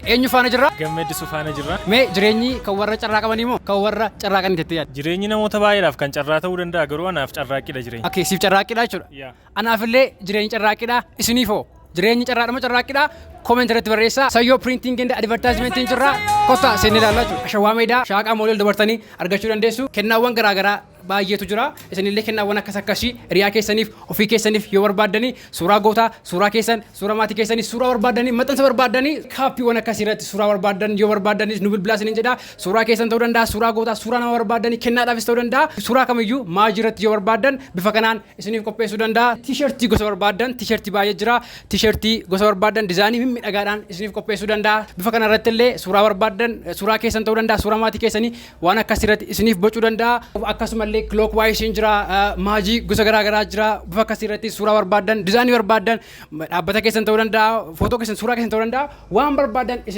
Eenyu faana jirra? Gammeeddisu faana jirra. Mee jireenyi kan warra carraa qabanii moo kan warra carraa kan itti yaaddu? Jireenyi namoota baay'eedhaaf kan carraa ta'uu danda'a garuu anaaf carraaqqiidha jireenya. Okay, siif carraaqqiidha jechuudha. Anaafillee jireenyi carraaqqiidha isiniifoo? Jireenyi carraadhama carraaqqiidha comment irratti barreessaa. Sayyoo printing and advertisement jirra. Kosta seenii ilaallaa jechuudha. Shawaa meedaa shaaqaa moolii dabartanii argachuu dandeessu. Kennaawwan garaagaraa baay'eetu jira. Isinillee kennaawwan akkasii hiriyaa keessaniif ofii keessaniif yoo barbaadanii suuraa gootaa, suuraa keessan, suuraa maatii keessanii, suuraa barbaadanii, maxxansa barbaadanii kaappiiwwan akkasii irratti suuraa barbaadan yoo barbaadanii nu bilbilaa isiniin jedha. Suuraa keessan ta'uu danda'a, suuraa gootaa, suuraa nama barbaadanii kennaadhaafis ta'uu danda'a. Suuraa kamiyyuu maajii irratti yoo barbaadan bifa kanaan isiniif qopheessuu danda'a. Tiishertii gosa barbaadan, tiishertii baay'ee jira. Tiishertii gosa barbaadan dizaayinii mimmiidhagaadhaan isiniif qopheessuu danda'a. Bifa kana irratti illee suuraa barbaadan, suuraa keessan ta'uu danda'a, suuraa maatii keessanii waan akkasii irratti isiniif bocuu danda'a. Akkasumallee clockwise jira, maajii gosa garaagaraa jira. Bifa akkasii irratti suuraa barbaadan, dizaayinii barbaadan, dhaabbata keessan ta'uu danda'a, footoo keessan, suuraa keessan ta'uu danda'a. Waan barbaadan